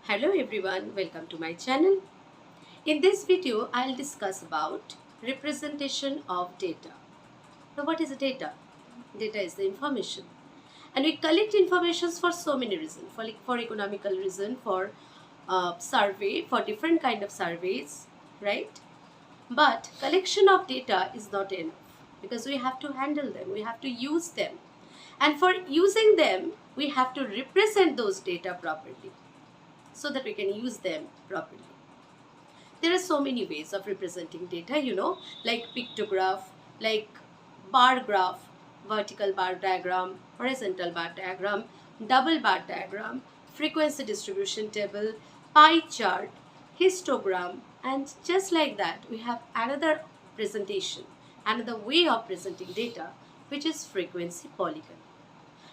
Hello everyone, welcome to my channel. In this video, I'll discuss about representation of data. Now what is data? Data is the information. And we collect informations for so many reasons, for economical reason, for survey, for different kind of surveys, right? But collection of data is not enough because we have to handle them, we have to use them. And for using them, we have to represent those data properly so that we can use them properly. There are so many ways of representing data, like pictograph, like bar graph, vertical bar diagram, horizontal bar diagram, double bar diagram, frequency distribution table, pie chart, histogram, and just like that, we have another presentation, another way of presenting data, which is frequency polygon.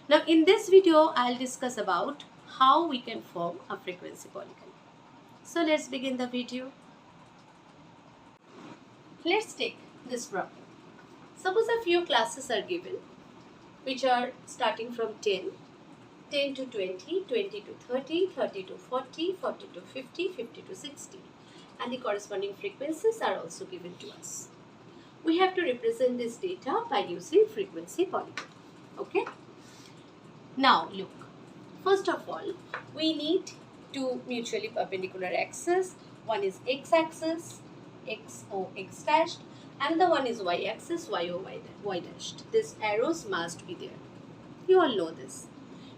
Now, in this video, I'll discuss about how we can form a frequency polygon. So, let's begin the video. Let's take this problem. Suppose a few classes are given, which are starting from 10, 10 to 20, 20 to 30, 30 to 40, 40 to 50, 50 to 60, and the corresponding frequencies are also given to us. We have to represent this data by using frequency polygon. Okay? Now, look. First of all, we need two mutually perpendicular axes. One is x-axis, x o x dashed, and the one is y-axis, y o y dashed. These arrows must be there. You all know this.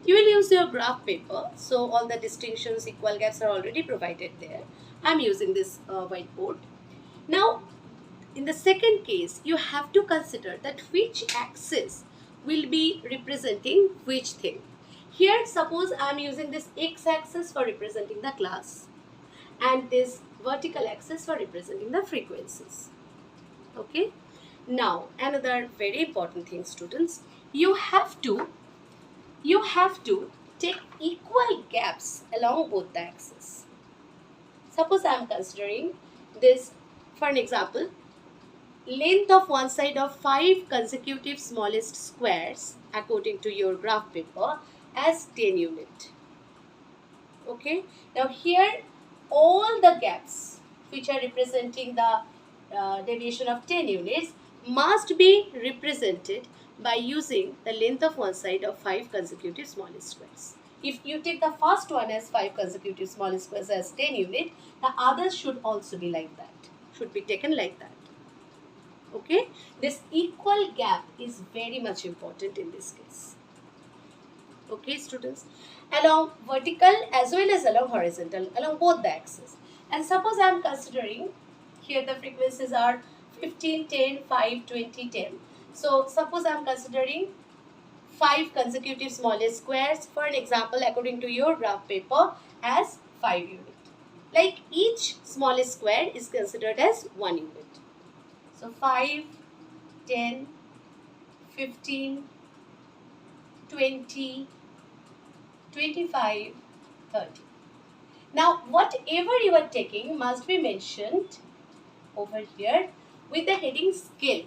You will use your graph paper, so all the distinctions, equal gaps are already provided there. I am using this whiteboard. Now, in the second case, you have to consider that which axis will be representing which thing. Here, suppose I am using this x-axis for representing the class and this vertical axis for representing the frequencies. Okay. Now, another very important thing, students, you have to take equal gaps along both the axes. Suppose I am considering this, for an example, length of one side of 5 consecutive smallest squares according to your graph paper as 10 unit. Okay. Now here all the gaps which are representing the deviation of 10 units must be represented by using the length of one side of 5 consecutive smallest squares. If you take the first one as 5 consecutive smallest squares as 10 unit, the others should also be like that, should be taken like that. Okay, this equal gap is very much important in this case. Okay, students, along vertical as well as along horizontal, along both the axes. And suppose I am considering here the frequencies are 15, 10, 5, 20, 10. So suppose I am considering 5 consecutive smallest squares, for an example, according to your graph paper, as 5 unit. Like each smallest square is considered as 1 unit. So 5, 10, 15, 20, 25, 30. Now, whatever you are taking must be mentioned over here with the heading scale.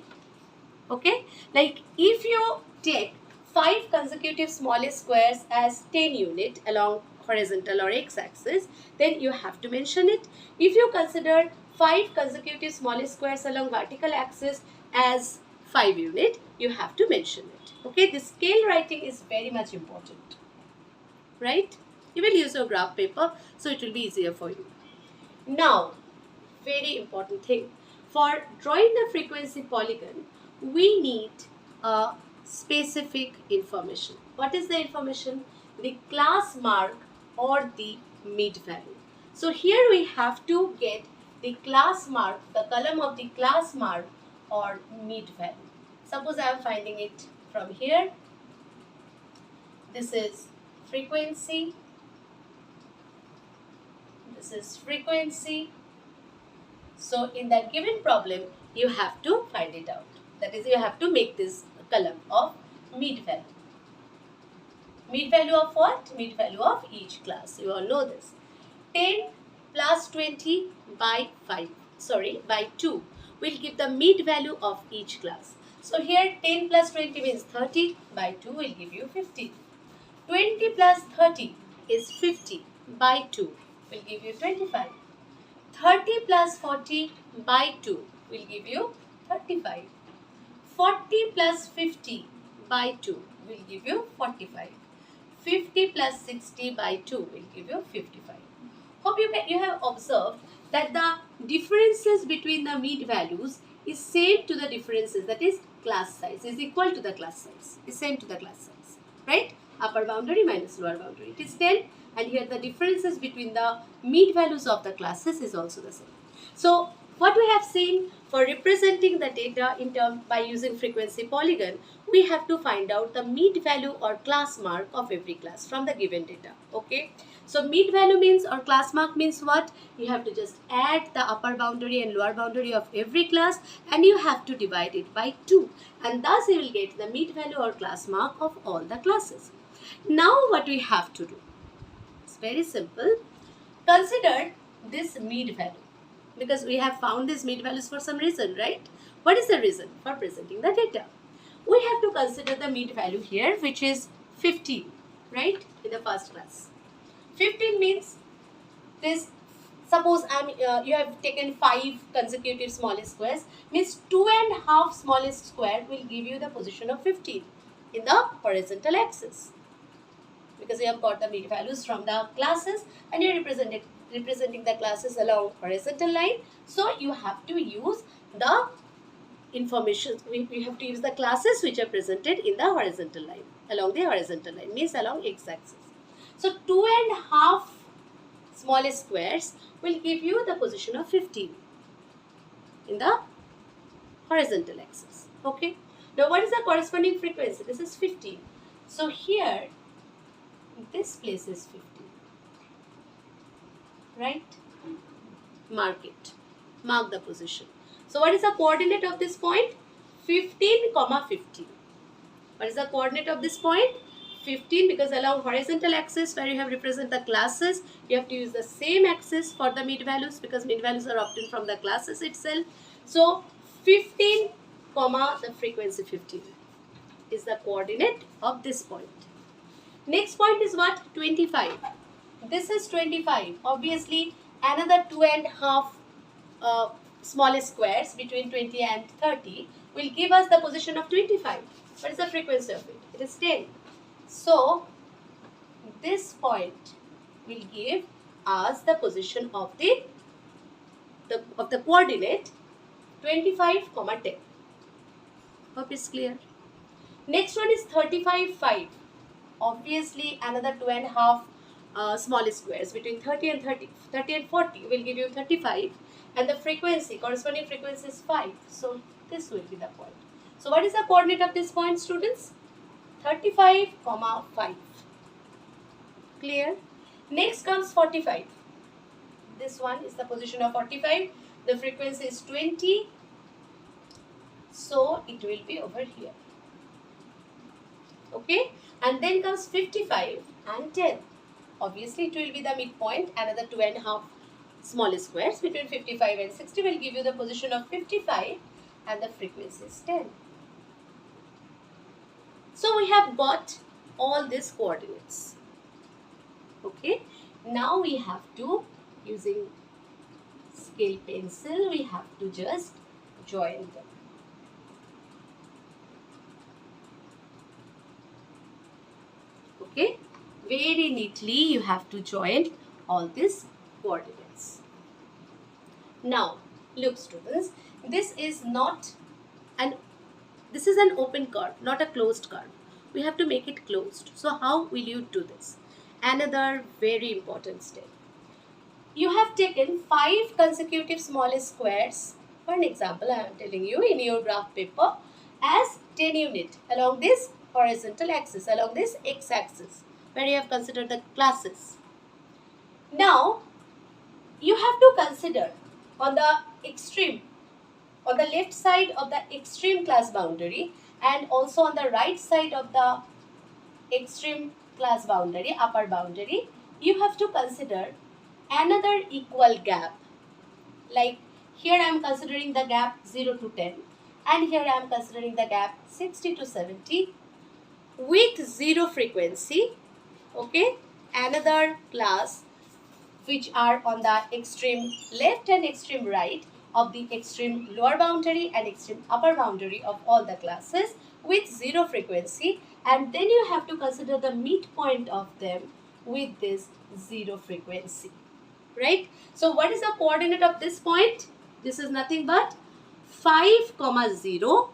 Okay? Like if you take 5 consecutive smallest squares as 10 unit along horizontal or x-axis, then you have to mention it. If you consider 5 consecutive smallest squares along vertical axis as 5 unit, you have to mention it. Okay? The scale writing is very much important. Right? You will use your graph paper, so it will be easier for you. Now, very important thing. For drawing the frequency polygon, we need a specific information. What is the information? The class mark or the mid value. So here we have to get the class mark, the column of the class mark or mid value. Suppose I am finding it from here. This is frequency. This is frequency. So in that given problem, you have to find it out. That is, you have to make this column of mid value. Mid value of what? Mid value of each class. You all know this. 10 plus 20 by 2 will give the mid value of each class. So here 10 plus 20 means 30, by 2 will give you 15. 20 plus 30 is 50 by 2. will give you 25. 30 plus 40 by 2 will give you 35. 40 plus 50 by 2 will give you 45. 50 plus 60 by 2 will give you 55. Hope you have observed that the differences between the mean values is same to the differences, that is class size is equal to the class size, is same to the class size, right? Upper boundary minus lower boundary, it is 10, and here the differences between the mean values of the classes is also the same. So what we have seen, for representing the data in term by using frequency polygon, we have to find out the mean value or class mark of every class from the given data. Okay, so mean value means or class mark means what? You have to just add the upper boundary and lower boundary of every class, and you have to divide it by 2, and thus you will get the mean value or class mark of all the classes. Now what we have to do? It's very simple. Consider this mean value, because we have found these mean values for some reason, right? What is the reason? For presenting the data. We have to consider the mean value here, which is 15, right? In the first class. 15 means this, suppose you have taken 5 consecutive smallest squares, means 2.5 smallest square will give you the position of 15 in the horizontal axis. Because you have got the mean values from the classes and you are representing the classes along horizontal line. So you have to use the information, we have to use the classes which are presented in the horizontal line, along the horizontal line, means along x-axis. So 2.5 smallest squares will give you the position of 15 in the horizontal axis. Okay. Now what is the corresponding frequency? This is 15. So here this place is 15, right? Mark it. Mark the position. So what is the coordinate of this point? 15, 15. What is the coordinate of this point? 15, because along horizontal axis where you have represent the classes, you have to use the same axis for the mean values, because mean values are obtained from the classes itself. So 15, the frequency 15 is the coordinate of this point. Next point is what? 25. This is 25. Obviously, another 2.5 smallest squares between 20 and 30 will give us the position of 25. What is the frequency of it? It is 10. So, this point will give us the position of the coordinate 25, 10. Hope it's clear. Next one is 35, 5. Obviously, another 2.5 smallest squares between 30 and 40 will give you 35, and the frequency, corresponding frequency is 5. So this will be the point. So what is the coordinate of this point, students? 35, 5. Clear? Next comes 45. This one is the position of 45. The frequency is 20. So it will be over here. Okay? And then comes 55 and 10. Obviously, it will be the midpoint. Another 2.5 smallest squares between 55 and 60 will give you the position of 55, and the frequency is 10. So we have got all these coordinates. Okay. Now we have to, using scale pencil, we have to just join them. Okay, very neatly you have to join all these coordinates. Now, look students, this is an open curve, not a closed curve. We have to make it closed. So how will you do this? Another very important step. You have taken 5 consecutive smallest squares. For an example, I am telling you in your graph paper as 10 units along this horizontal axis, along this x-axis, where you have considered the classes. Now, you have to consider on the extreme, on the left side of the extreme class boundary, and also on the right side of the extreme class boundary, upper boundary, you have to consider another equal gap. Like here I am considering the gap 0 to 10, and here I am considering the gap 60 to 70 with 0 frequency. Okay, another class which are on the extreme left and extreme right of the extreme lower boundary and extreme upper boundary of all the classes with zero frequency, and then you have to consider the midpoint of them with this zero frequency, right? So what is the coordinate of this point? This is nothing but 5, 0.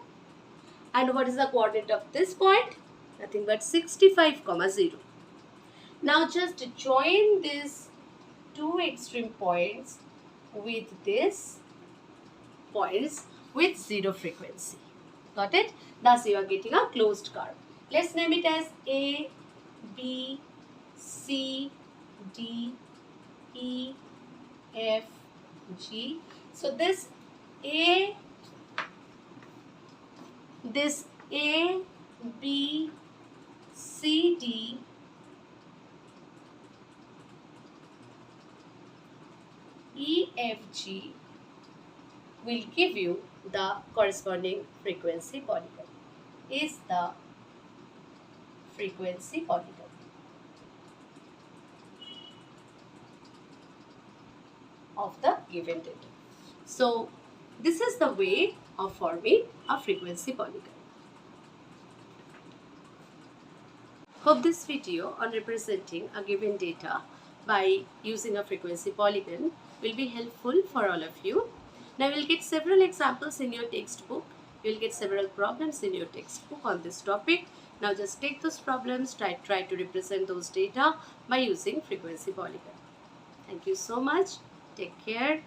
And what is the coordinate of this point? Nothing but 65, 0. Now just join these two extreme points with this points with zero frequency. Got it? Thus you are getting a closed curve. Let's name it as A, B, C, D, E, F, G. So this A, B, C, D, E, F, G will give you the corresponding frequency polygon. Is the frequency polygon of the given data. So this is the way of forming a frequency polygon. Hope this video on representing a given data by using a frequency polygon will be helpful for all of you. Now you will get several examples in your textbook. You will get several problems in your textbook on this topic. Now just take those problems, try to represent those data by using frequency polygon. Thank you so much. Take care.